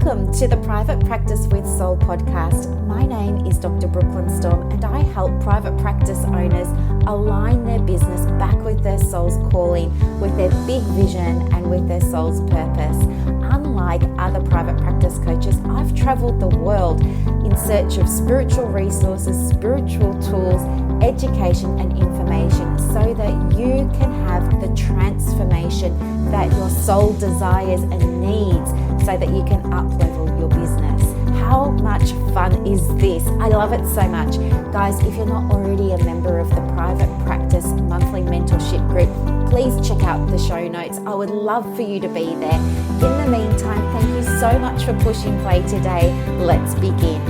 Welcome to the Private Practice with Soul podcast. My name is Dr. Storme, and I help private practice owners align their business back with their soul's calling, with their big vision and with their soul's purpose. Unlike other private practice coaches, I've traveled the world in search of spiritual resources, spiritual tools, education and information so that you can have the transformation that your soul desires and needs so that you can up-level your business. How much fun is this? I love it so much. Guys, if you're not already a member of the Private Practice Monthly Mentorship Group, please check out the show notes. I would love for you to be there. In the meantime, thank you so much for pushing play today. Let's begin.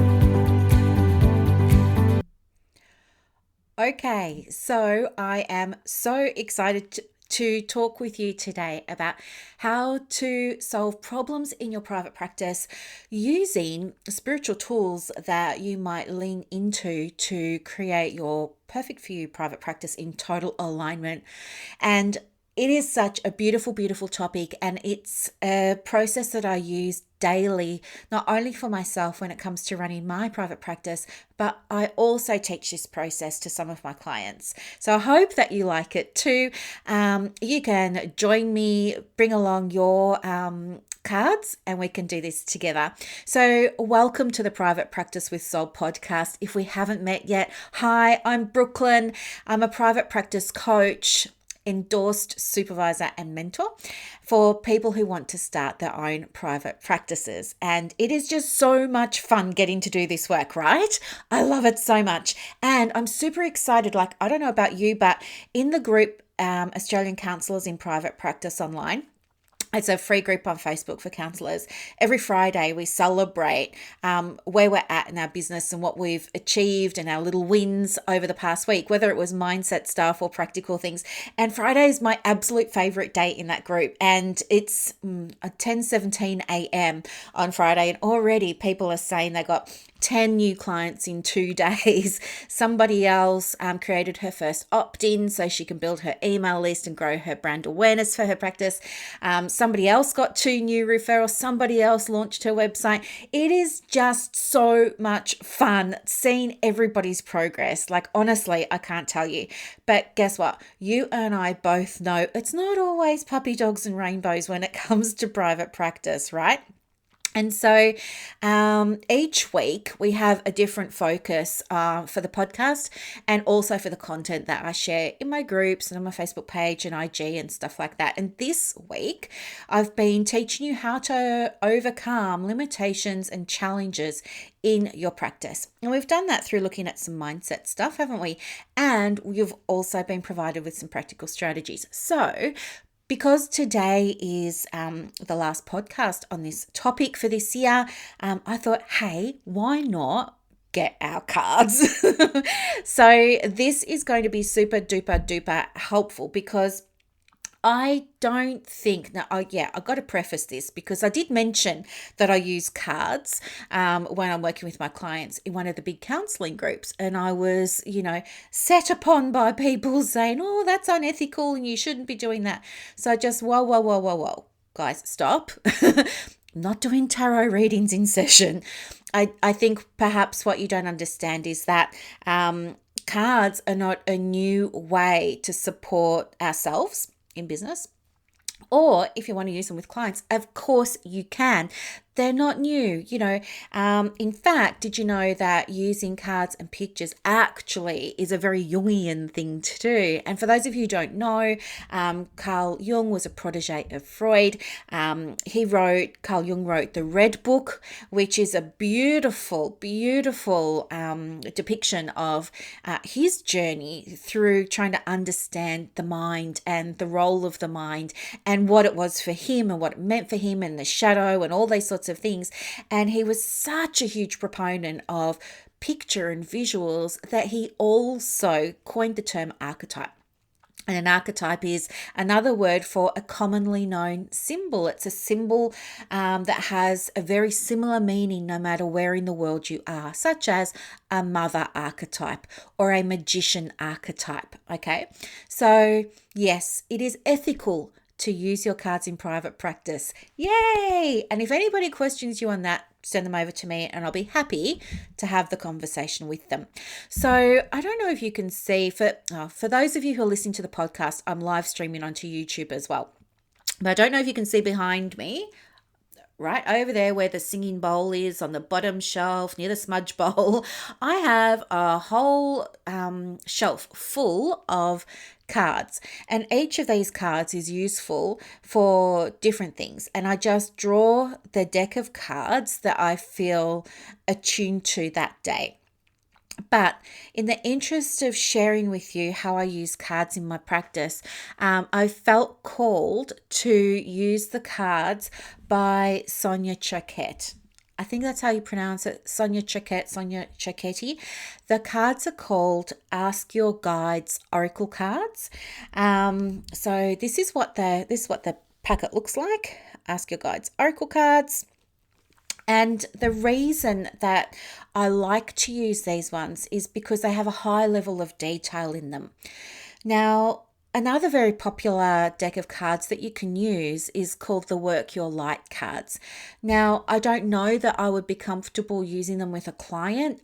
Okay, so I am so excited to talk with you today about how to solve problems in your private practice using spiritual tools that you might lean into to create your perfect for you private practice in total alignment. And it is such a beautiful, beautiful topic, and it's a process that I use daily, not only for myself when it comes to running my private practice, but I also teach this process to some of my clients. So I hope that you like it too. You can join me, bring along your cards, and we can do this together. So welcome to the Private Practice with Soul podcast. If we haven't met yet, hi, I'm Brooklyn. I'm a private practice coach, endorsed supervisor and mentor for people who want to start their own private practices. And it is just so much fun getting to do this work, right? I love it so much. And I'm super excited. Like, I don't know about you, but in the group, Australian Counsellors in Private Practice Online, it's a free group on Facebook for counsellors. Every Friday, we celebrate where we're at in our business and what we've achieved and our little wins over the past week, whether it was mindset stuff or practical things. And Friday is my absolute favourite day in that group. And it's 10:17 a.m. on Friday. And already people are saying they got 10 new clients in 2 days. Somebody else created her first opt-in so she can build her email list and grow her brand awareness for her practice. Somebody else got 2 new referrals. Somebody else launched her website. It is just so much fun seeing everybody's progress. Like, honestly, I can't tell you. But guess what? You and I both know it's not always puppy dogs and rainbows when it comes to private practice, right? And so each week we have a different focus for the podcast and also for the content that I share in my groups and on my Facebook page and IG and stuff like that. And this week I've been teaching you how to overcome limitations and challenges in your practice. And we've done that through looking at some mindset stuff, haven't we? And you've also been provided with some practical strategies. So because today is the last podcast on this topic for this year, I thought, hey, why not get our cards? So this is going to be super duper duper helpful because I don't think, now, I've got to preface this because I did mention that I use cards when I'm working with my clients in one of the big counselling groups. And I was, set upon by people saying, oh, that's unethical and you shouldn't be doing that. So I just, whoa, guys, stop. I'm not doing tarot readings in session. I think perhaps what you don't understand is that cards are not a new way to support ourselves in business, or if you want to use them with clients, of course you can. They're not new, In fact, did you know that using cards and pictures actually is a very Jungian thing to do? And for those of you who don't know, Carl Jung was a protege of Freud. Carl Jung wrote the Red Book, which is a beautiful, beautiful depiction of his journey through trying to understand the mind and the role of the mind and what it was for him and what it meant for him and the shadow and all these sorts of things. And he was such a huge proponent of picture and visuals that he also coined the term archetype. And an archetype is another word for a commonly known symbol. It's a symbol that has a very similar meaning no matter where in the world you are, such as a mother archetype or a magician archetype. Okay, so yes, it is ethical to use your cards in private practice. Yay! And if anybody questions you on that, send them over to me and I'll be happy to have the conversation with them. So I don't know if you can see, for those of you who are listening to the podcast, I'm live streaming onto YouTube as well. But I don't know if you can see behind me, right over there where the singing bowl is on the bottom shelf near the smudge bowl, I have a whole shelf full of cards, and each of these cards is useful for different things, and I just draw the deck of cards that I feel attuned to that day. But in the interest of sharing with you how I use cards in my practice, I felt called to use the cards by Sonia Choquette. I think that's how you pronounce it, Sonia Choquette. The cards are called Ask Your Guides Oracle cards. So this is what the packet looks like. Ask Your Guides Oracle cards. And the reason that I like to use these ones is because they have a high level of detail in them. Now, another very popular deck of cards that you can use is called the Work Your Light cards. Now, I don't know that I would be comfortable using them with a client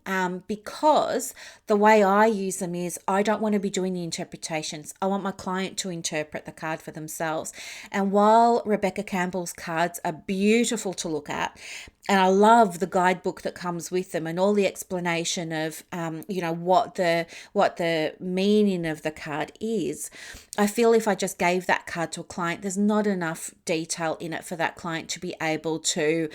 because the way I use them is I don't want to be doing the interpretations. I want my client to interpret the card for themselves. And while Rebecca Campbell's cards are beautiful to look at, and I love the guidebook that comes with them and all the explanation of, what the meaning of the card is. I feel if I just gave that card to a client, there's not enough detail in it for that client to be able to,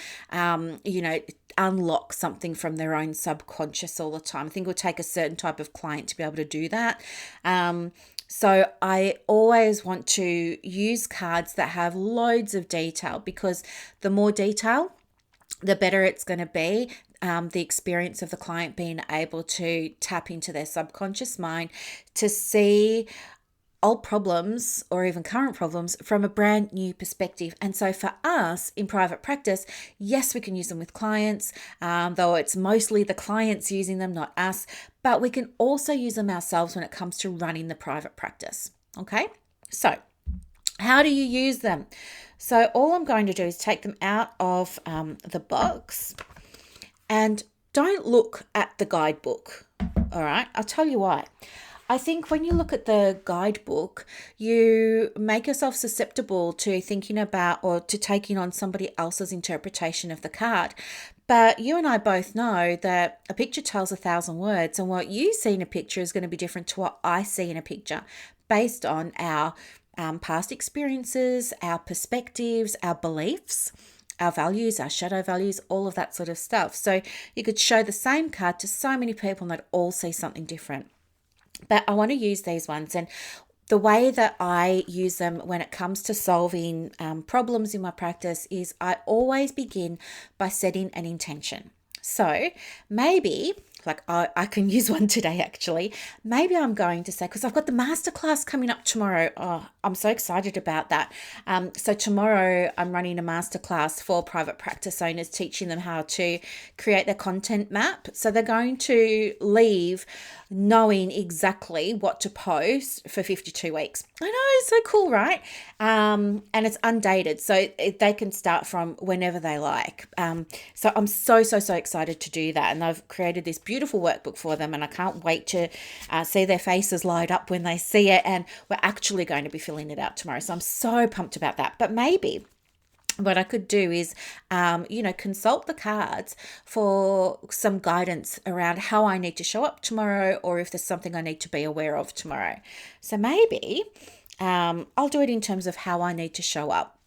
unlock something from their own subconscious all the time. I think it would take a certain type of client to be able to do that. So I always want to use cards that have loads of detail, because the more detail, the better it's going to be. The experience of the client being able to tap into their subconscious mind to see old problems or even current problems from a brand new perspective. And so for us in private practice, yes, we can use them with clients, though it's mostly the clients using them, not us, but we can also use them ourselves when it comes to running the private practice. Okay, so how do you use them? So all I'm going to do is take them out of the box, and don't look at the guidebook. All right, I'll tell you why. I think when you look at the guidebook, you make yourself susceptible to thinking about or to taking on somebody else's interpretation of the card. But you and I both know that a picture tells 1,000 words, and what you see in a picture is going to be different to what I see in a picture based on our past experiences, our perspectives, our beliefs, our values, our shadow values, all of that sort of stuff. So you could show the same card to so many people and they'd all see something different. But I want to use these ones, and the way that I use them when it comes to solving problems in my practice is I always begin by setting an intention. So maybe, I can use one today actually. Maybe I'm going to say, because I've got the masterclass coming up tomorrow. Oh, I'm so excited about that. So tomorrow I'm running a masterclass for private practice owners, teaching them how to create their content map. So they're going to leave knowing exactly what to post for 52 weeks. I know, it's so cool, right? And it's undated, so they can start from whenever they like. So I'm so excited to do that, and I've created this beautiful workbook for them, and I can't wait to see their faces light up when they see it, and we're actually going to be filling it out tomorrow. So I'm so pumped about that. But maybe what I could do is, consult the cards for some guidance around how I need to show up tomorrow, or if there's something I need to be aware of tomorrow. So maybe I'll do it in terms of how I need to show up.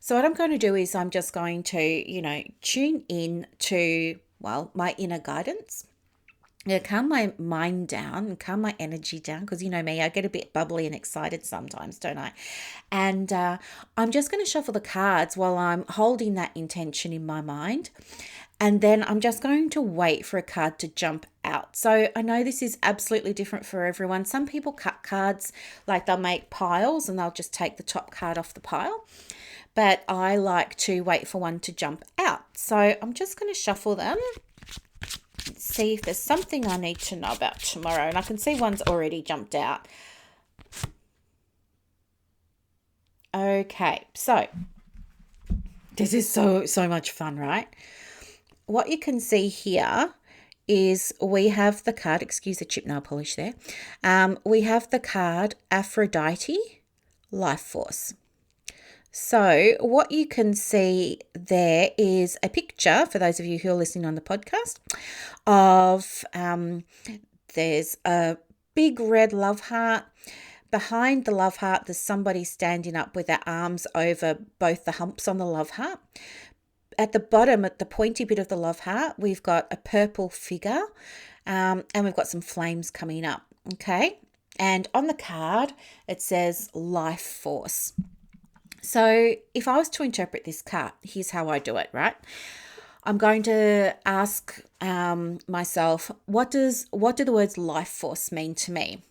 So what I'm going to do is I'm just going to, tune in to, my inner guidance. Calm my mind down and calm my energy down, because you know me, I get a bit bubbly and excited sometimes, don't I? And I'm just going to shuffle the cards while I'm holding that intention in my mind. And then I'm just going to wait for a card to jump out. So I know this is absolutely different for everyone. Some people cut cards, like they'll make piles and they'll just take the top card off the pile. But I like to wait for one to jump out. So I'm just going to shuffle them. See if there's something I need to know about tomorrow. And I can see one's already jumped out. Okay, Okay, so this is so much fun, right? What you can see here is we have the card, excuse the chip nail polish there. We have the card Aphrodite, Life Force. So what you can see there is a picture, for those of you who are listening on the podcast, of there's a big red love heart. Behind the love heart, there's somebody standing up with their arms over both the humps on the love heart. At the bottom, at the pointy bit of the love heart, we've got a purple figure and we've got some flames coming up, okay? And on the card, it says Life Force. So if I was to interpret this card, here's how I do it, right? I'm going to ask myself, what do the words life force mean to me?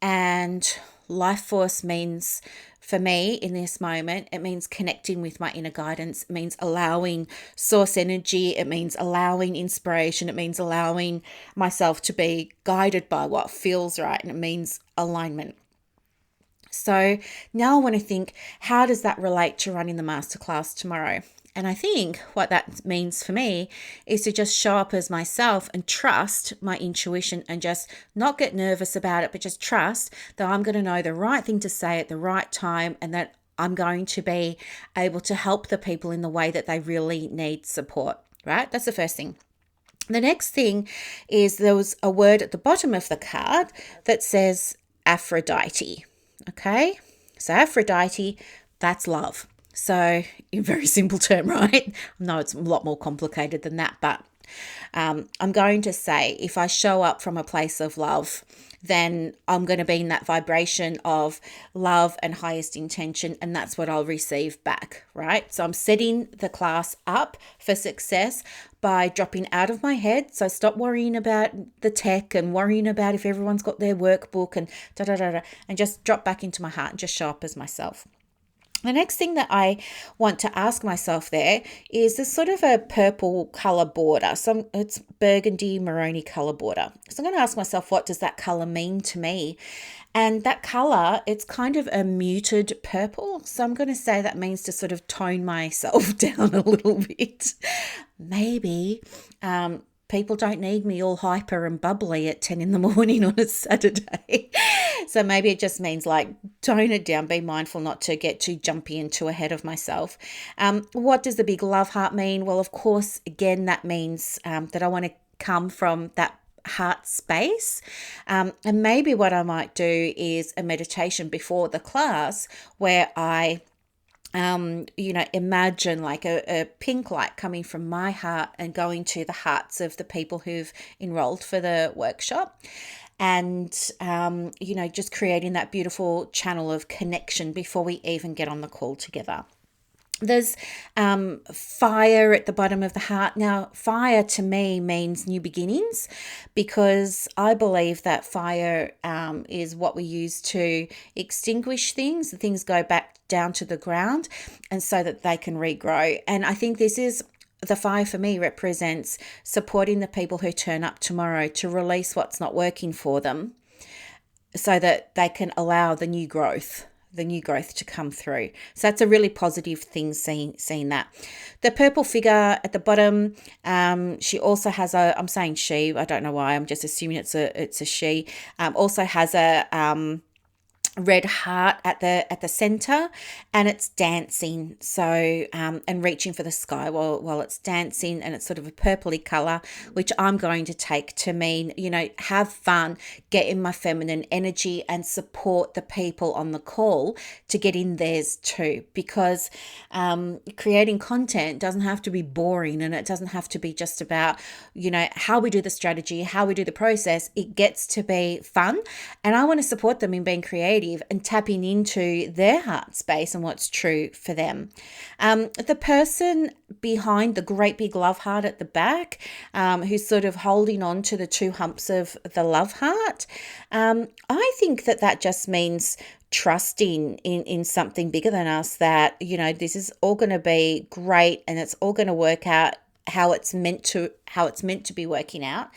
And life force means, for me in this moment, it means connecting with my inner guidance. It means allowing source energy. It means allowing inspiration. It means allowing myself to be guided by what feels right. And it means alignment. So now I want to think, how does that relate to running the masterclass tomorrow? And I think what that means for me is to just show up as myself and trust my intuition and just not get nervous about it, but just trust that I'm going to know the right thing to say at the right time and that I'm going to be able to help the people in the way that they really need support, right? That's the first thing. The next thing is there was a word at the bottom of the card that says Aphrodite. Okay, so Aphrodite, that's love. So in very simple term, right? No, it's a lot more complicated than that, but I'm going to say if I show up from a place of love, then I'm going to be in that vibration of love and highest intention, and that's what I'll receive back, right? So I'm setting the class up for success by dropping out of my head. So stop worrying about the tech and worrying about if everyone's got their workbook and and just drop back into my heart and just show up as myself. The next thing that I want to ask myself there is there's sort of a purple colour border. So it's burgundy, maroony colour border. So I'm going to ask myself, what does that colour mean to me? And that colour, it's kind of a muted purple. So I'm going to say that means to sort of tone myself down a little bit. Maybe people don't need me all hyper and bubbly at 10 in the morning on a Saturday. So maybe it just means like tone it down, be mindful not to get too jumpy and too ahead of myself. What does the big love heart mean? Well, of course, again, that means that I want to come from that heart space. And maybe what I might do is a meditation before the class where I imagine like a pink light coming from my heart and going to the hearts of the people who've enrolled for the workshop. And, just creating that beautiful channel of connection before we even get on the call together. There's fire at the bottom of the heart. Now, fire to me means new beginnings because I believe that fire is what we use to extinguish things. Things go back down to the ground and so that they can regrow. And I think the fire for me represents supporting the people who turn up tomorrow to release what's not working for them so that they can allow the new growth to come through. So that's a really positive thing, seeing that. The purple figure at the bottom, she also has I'm saying she, I don't know why, I'm just assuming it's a she, also has a red heart at the center, and it's dancing, so and reaching for the sky while it's dancing, and it's sort of a purpley color, which I'm going to take to mean have fun, get in my feminine energy, and support the people on the call to get in theirs too, because creating content doesn't have to be boring, and it doesn't have to be just about how we do the strategy, how we do the process. It gets to be fun, and I want to support them in being creative and tapping into their heart space and what's true for them. The person behind the great big love heart at the back, who's sort of holding on to the two humps of the love heart, I think that just means trusting in something bigger than us, that this is all going to be great and it's all going to work out how it's meant to be working out.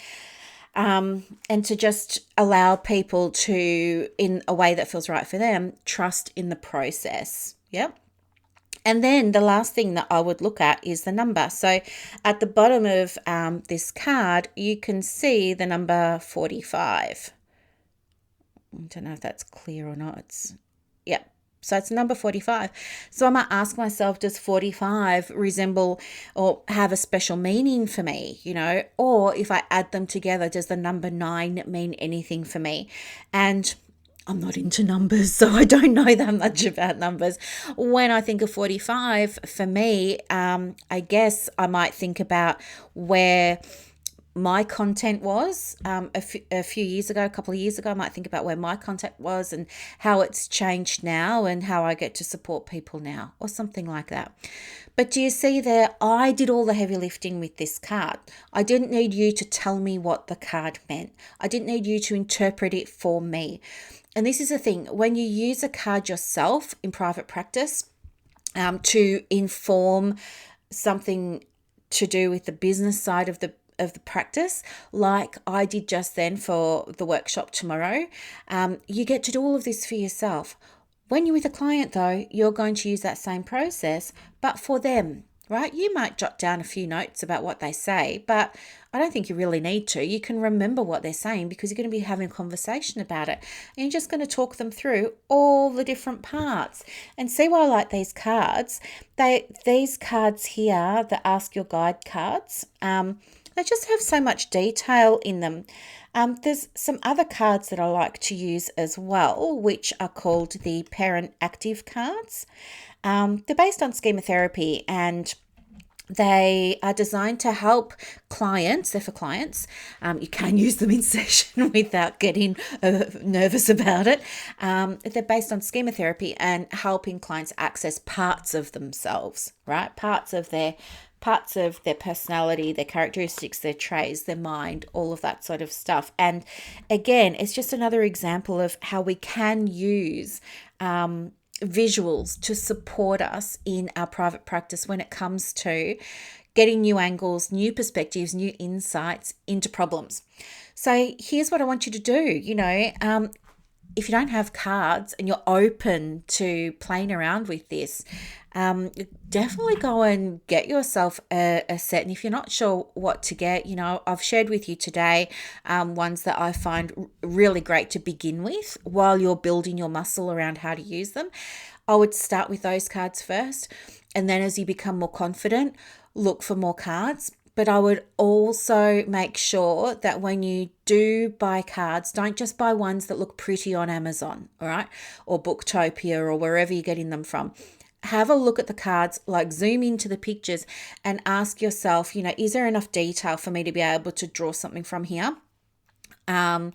and to just allow people to, in a way that feels right for them, trust in the process. Yep. And then the last thing that I would look at is the number. So at the bottom of this card, you can see the number 45. I don't know if that's clear or not. Yeah. So it's number 45. So I might ask myself, does 45 resemble or have a special meaning for me, Or if I add them together, does the number 9 mean anything for me? And I'm not into numbers, so I don't know that much about numbers. When I think of 45, for me, I guess I might think about where my content was a few years ago, a couple of years ago. I might think about where my content was and how it's changed now and how I get to support people now, or something like that. But do you see there, I did all the heavy lifting with this card. I didn't need you to tell me what the card meant. I didn't need you to interpret it for me. And this is the thing, when you use a card yourself in private practice to inform something to do with the business side of the practice, like I did just then for the workshop tomorrow, you get to do all of this for yourself. When you're with a client, though, you're going to use that same process, but for them, right? You might jot down a few notes about what they say, but I don't think you really need to. You can remember what they're saying because you're going to be having a conversation about it. And you're just going to talk them through all the different parts. And see why I like these cards. These cards here, the Ask Your Guide cards, they just have so much detail in them. There's some other cards that I like to use as well, which are called the Parent Active cards. They're based on schema therapy, and they are designed to help clients. They're for clients. You can use them in session without getting nervous about it. They're based on schema therapy and helping clients access parts of themselves, right? Parts of their personality, their characteristics, their traits, their mind, all of that sort of stuff. And again, it's just another example of how we can use visuals to support us in our private practice when it comes to getting new angles, new perspectives, new insights into problems. So here's what I want you to do. If you don't have cards and you're open to playing around with this, definitely go and get yourself a set. And if you're not sure what to get, I've shared with you today ones that I find really great to begin with while you're building your muscle around how to use them. I would start with those cards first. And then as you become more confident, look for more cards. But I would also make sure that when you do buy cards, don't just buy ones that look pretty on Amazon, all right? Or Booktopia or wherever you're getting them from. Have a look at the cards, like zoom into the pictures and ask yourself, is there enough detail for me to be able to draw something from here? Am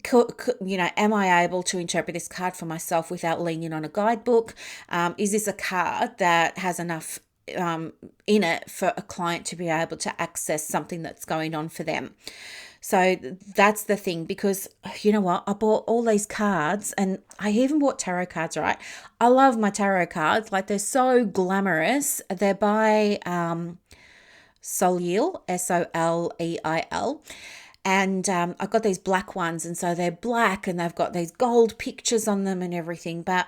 I able to interpret this card for myself without leaning on a guidebook? Is this a card that has enough in it for a client to be able to access something that's going on for them? So that's the thing, because you know what? I bought all these cards, and I even bought tarot cards, right? I love my tarot cards. Like, they're so glamorous. They're by Soleil, Soleil. And I've got these black ones, and so they're black and they've got these gold pictures on them and everything, but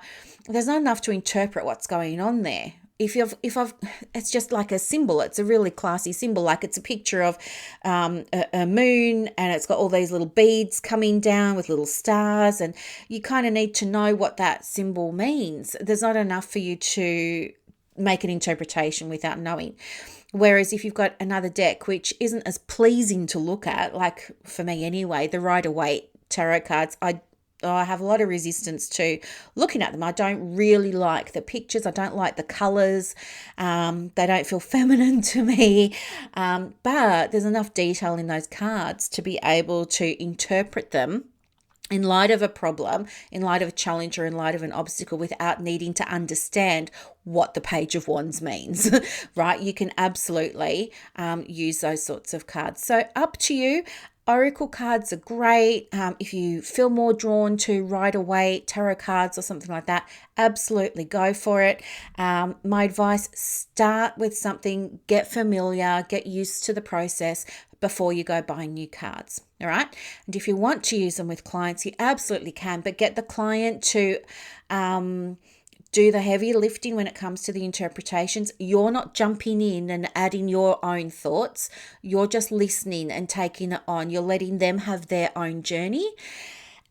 there's not enough to interpret what's going on there. It's just like a symbol. It's a really classy symbol. Like, it's a picture of a moon, and it's got all these little beads coming down with little stars, and you kind of need to know what that symbol means. There's not enough for you to make an interpretation without knowing. Whereas if you've got another deck, which isn't as pleasing to look at, like for me anyway, the Rider-Waite tarot cards, I have a lot of resistance to looking at them. I don't really like the pictures. I don't like the colors. They don't feel feminine to me. But there's enough detail in those cards to be able to interpret them in light of a problem, in light of a challenge, or in light of an obstacle, without needing to understand what the Page of Wands means, right? You can absolutely use those sorts of cards. So up to you. Oracle cards are great. If you feel more drawn to Rider-Waite tarot cards or something like that, absolutely go for it. My advice, start with something, get familiar, get used to the process, before you go buying new cards. All right. And if you want to use them with clients, you absolutely can, but get the client to do the heavy lifting when it comes to the interpretations. You're not jumping in and adding your own thoughts. You're just listening and taking it on. You're letting them have their own journey.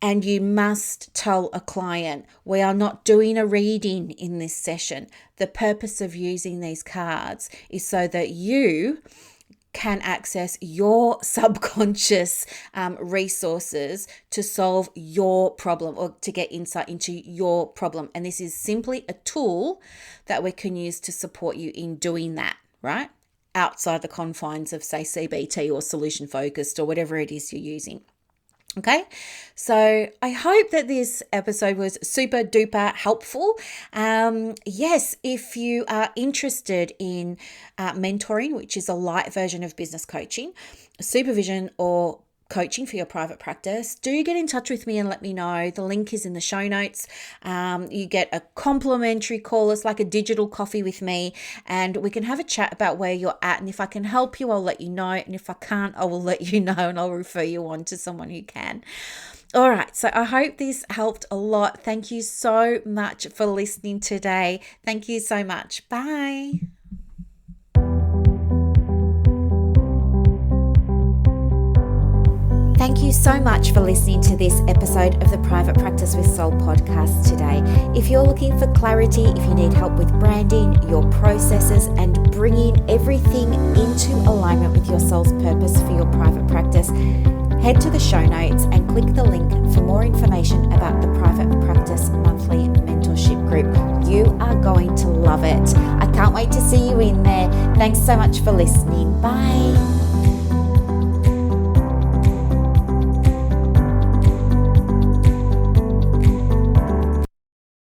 And you must tell a client, we are not doing a reading in this session. The purpose of using these cards is so that you can access your subconscious resources to solve your problem or to get insight into your problem. And this is simply a tool that we can use to support you in doing that, right? Outside the confines of, say, CBT or solution focused or whatever it is you're using. Okay, so I hope that this episode was super duper helpful. Yes, if you are interested in mentoring, which is a light version of business coaching, supervision, or coaching for your private practice, do get in touch with me and let me know. The link is in the show notes. You get a complimentary call. It's like a digital coffee with me, and we can have a chat about where you're at. And if I can help you, I'll let you know. And if I can't, I will let you know and I'll refer you on to someone who can. All right, so I hope this helped a lot. Thank you so much for listening today. Thank you so much. Bye. Thank you so much for listening to this episode of the Private Practice with Soul podcast today. If you're looking for clarity, if you need help with branding, your processes, and bringing everything into alignment with your soul's purpose for your private practice, head to the show notes and click the link for more information about the Private Practice Monthly Mentorship Group. You are going to love it. I can't wait to see you in there. Thanks so much for listening. Bye.